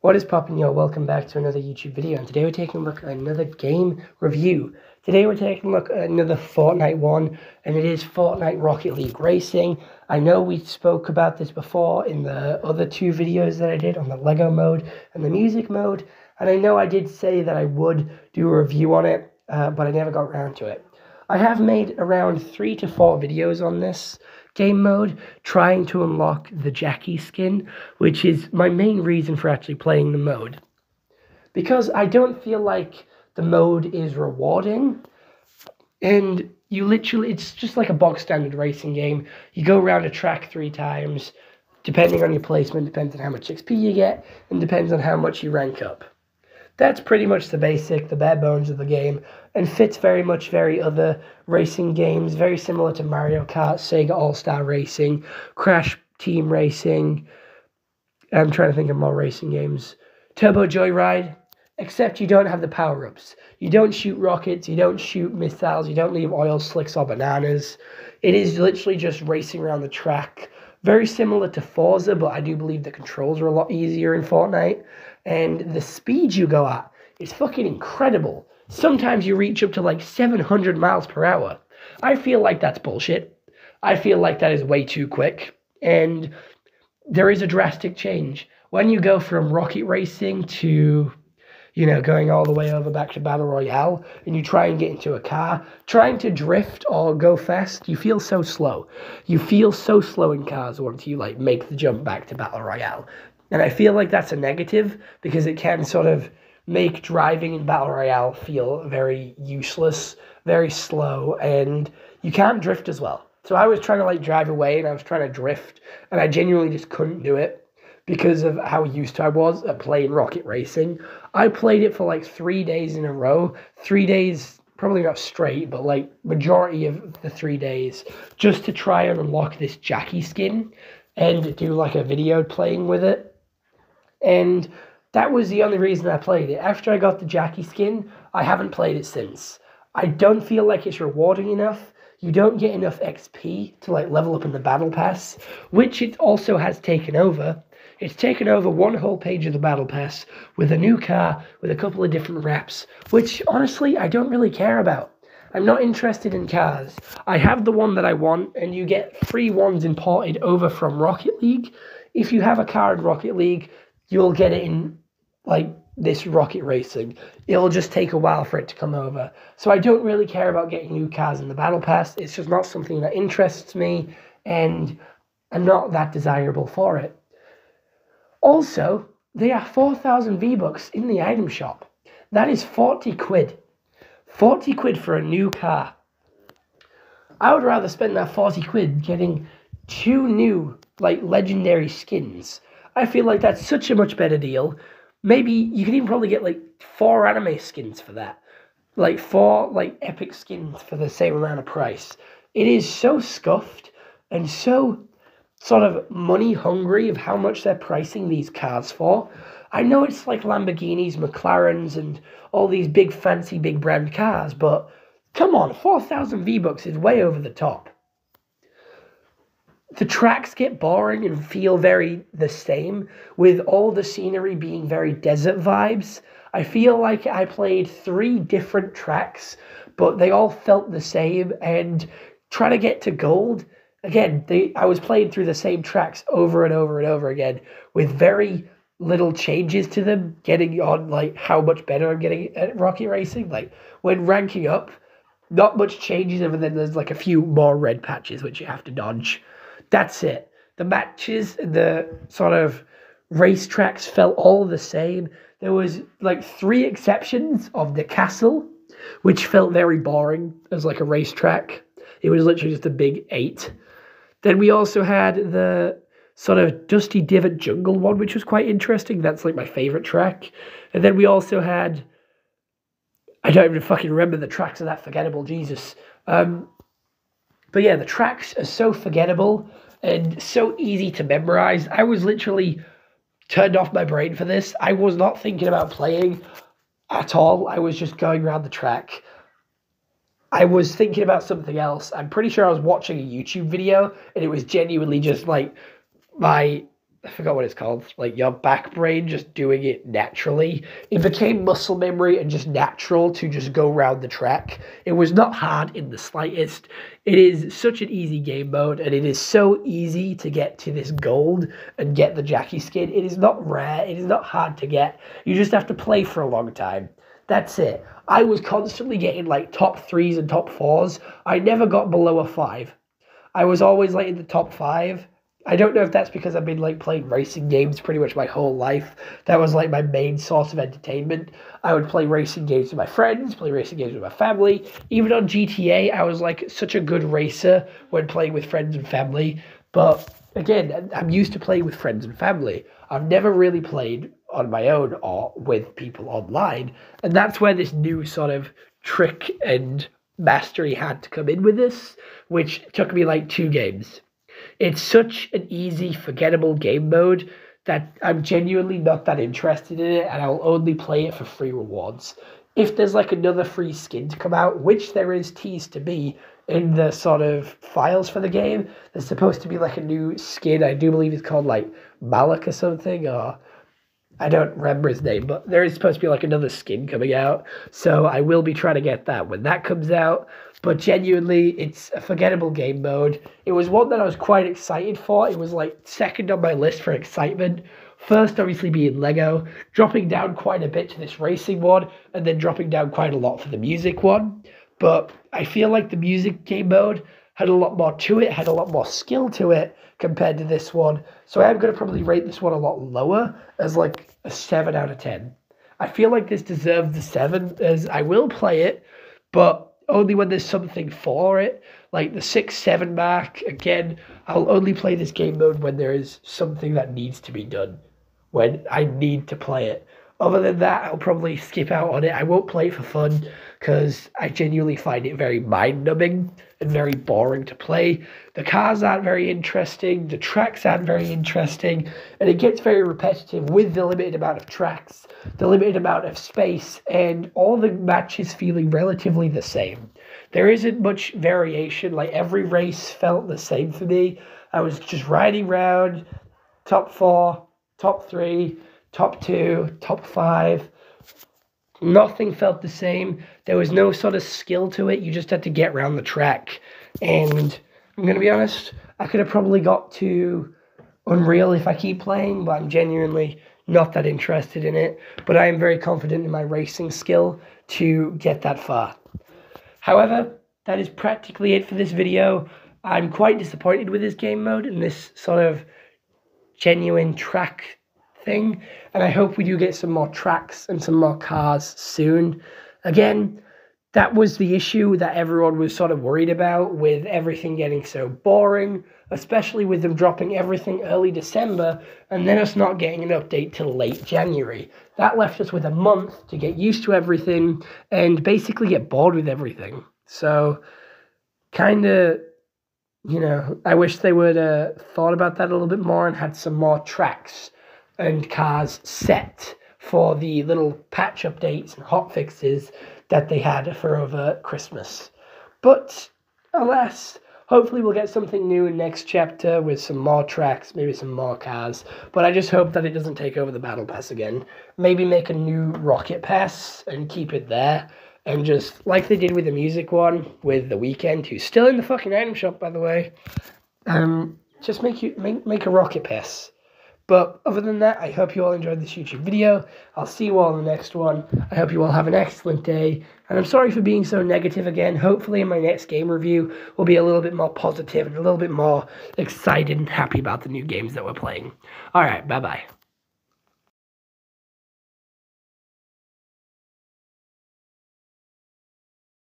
What is poppin', y'all? Welcome back to another YouTube video, and today we're taking a look at another game review. Today we're taking a look at another Fortnite one, and it is Fortnite Rocket League Racing. I know we spoke about this before in the other two videos that I did on the Lego mode and the music mode, and I know I did say that I would do a review on it, but I never got around to it. I have made around 3 to 4 videos on this game mode, trying to unlock the Jackie skin, which is my main reason for actually playing the mode. Because I don't feel like the mode is rewarding, and it's just like a box standard racing game. You go around a track 3 times, depending on your placement, depends on how much XP you get, and depends on how much you rank up. That's pretty much the bare bones of the game, and fits very much other racing games, very similar to Mario Kart, Sega All-Star Racing, Crash Team Racing. I'm trying to think of more racing games. Turbo Joyride, except you don't have the power-ups. You don't shoot rockets, you don't shoot missiles, you don't leave oil slicks or bananas. It is literally just racing around the track. Very similar to Forza, but I do believe the controls are a lot easier in Fortnite. And the speed you go at is fucking incredible. Sometimes you reach up to like 700 miles per hour. I feel like that's bullshit. I feel like that is way too quick. And there is a drastic change. When you go from rocket racing to, going all the way over back to Battle Royale, and you try and get into a car, trying to drift or go fast, you feel so slow. You feel so slow in cars once you make the jump back to Battle Royale. And I feel like that's a negative, because it can sort of make driving in Battle Royale feel very useless, very slow, and you can't drift as well. So I was trying to drive away, and I was trying to drift, and I genuinely just couldn't do it because of how used to I was at playing Rocket Racing. I played it for 3 days in a row, 3 days, probably not straight, but majority of the 3 days, just to try and unlock this Jackie skin and do a video playing with it. And that was the only reason I played it. After I got the Jackie skin, I haven't played it since. I don't feel like it's rewarding enough. You don't get enough XP to level up in the Battle Pass, which it also has taken over. It's taken over one whole page of the Battle Pass with a new car, with a couple of different wraps, which honestly I don't really care about. I'm not interested in cars. I have the one that I want, and you get free ones imported over from Rocket League. If you have a car in Rocket League, you'll get it in, this Rocket Racing. It'll just take a while for it to come over. So I don't really care about getting new cars in the Battle Pass. It's just not something that interests me, and I'm not that desirable for it. Also, there are 4,000 V-Bucks in the item shop. That is 40 quid. 40 quid for a new car. I would rather spend that 40 quid getting 2 new, legendary skins. I feel like that's such a much better deal. Maybe you could even probably get 4 anime skins for that. 4 epic skins for the same amount of price. It is so scuffed and so sort of money hungry of how much they're pricing these cars for. I know it's Lamborghinis, McLarens, and all these big fancy big brand cars, but come on, 4,000 V-Bucks is way over the top. The tracks get boring and feel very the same, with all the scenery being very desert vibes. I feel like I played 3 different tracks, but they all felt the same, and trying to get to gold, again, I was playing through the same tracks over and over and over again, with very little changes to them, getting on how much better I'm getting at Rocket Racing. When ranking up, not much changes other than there's a few more red patches which you have to dodge. That's it. The matches, the sort of racetracks felt all the same. There was 3 exceptions of the castle, which felt very boring as a racetrack. It was literally just a big 8. Then we also had the sort of Dusty Divot Jungle one, which was quite interesting. That's my favorite track. And then we also had, I don't even fucking remember the tracks of that forgettable, Jesus. But yeah, the tracks are so forgettable and so easy to memorize. I was literally turned off my brain for this. I was not thinking about playing at all. I was just going around the track. I was thinking about something else. I'm pretty sure I was watching a YouTube video, and it was genuinely just my I forgot what it's called, like your back brain just doing it naturally. It became muscle memory and just natural to just go around the track. It was not hard in the slightest. It is such an easy game mode, and it is so easy to get to this gold and get the Jackie skin. It is not rare. It is not hard to get. You just have to play for a long time. That's it. I was constantly getting like top 3s and top 4s. I never got below a 5. I was always like in the top 5. I don't know if that's because I've been like playing racing games pretty much my whole life. That was like my main source of entertainment. I would play racing games with my friends, play racing games with my family. Even on GTA, I was like such a good racer when playing with friends and family. But again, I'm used to playing with friends and family. I've never really played on my own or with people online. And that's where this new sort of trick and mastery had to come in with this, which took me like 2 games. It's such an easy, forgettable game mode that I'm genuinely not that interested in it, and I'll only play it for free rewards. If there's like another free skin to come out, which there is teased to be in the sort of files for the game, there's supposed to be like a new skin. I do believe it's called like Malik or something, or I don't remember his name, but there is supposed to be like another skin coming out. So I will be trying to get that when that comes out. But genuinely, it's a forgettable game mode. It was one that I was quite excited for. It was like second on my list for excitement. First, obviously, being Lego, dropping down quite a bit to this racing one, and then dropping down quite a lot for the music one. But I feel like the music game mode had a lot more to it, had a lot more skill to it compared to this one. So I am going to probably rate this one a lot lower, as like a 7 out of 10. I feel like this deserves the 7, as I will play it, but only when there's something for it. Like the 6-7 mark, again, I'll only play this game mode when there is something that needs to be done, when I need to play it. Other than that, I'll probably skip out on it. I won't play it for fun because I genuinely find it very mind-numbing and very boring to play. The cars aren't very interesting, the tracks aren't very interesting, and it gets very repetitive with the limited amount of tracks, the limited amount of space, and all the matches feeling relatively the same. There isn't much variation. Like every race felt the same for me. I was just riding around, top 4, top 3, top 2, top 5. Nothing felt the same. There was no sort of skill to it. You just had to get around the track. And I'm going to be honest, I could have probably got to Unreal if I keep playing, but I'm genuinely not that interested in it. But I am very confident in my racing skill to get that far. However, that is practically it for this video. I'm quite disappointed with this game mode and this sort of genuine track thing, and I hope we do get some more tracks and some more cars soon. Again, that was the issue that everyone was sort of worried about, with everything getting so boring, especially with them dropping everything early December and then us not getting an update till late January. That left us with a month to get used to everything and basically get bored with everything. So kind of, you know, I wish they would have thought about that a little bit more and had some more tracks and cars set for the little patch updates and hot fixes that they had for over Christmas. But alas, hopefully we'll get something new in next chapter with some more tracks, maybe some more cars. But I just hope that it doesn't take over the Battle Pass again. Maybe make a new Rocket Pass and keep it there. And just, like they did with the music one, with The Weeknd, who's still in the fucking item shop, by the way, just make a Rocket Pass. But other than that, I hope you all enjoyed this YouTube video. I'll see you all in the next one. I hope you all have an excellent day. And I'm sorry for being so negative again. Hopefully in my next game review, we'll be a little bit more positive and a little bit more excited and happy about the new games that we're playing. All right, bye-bye.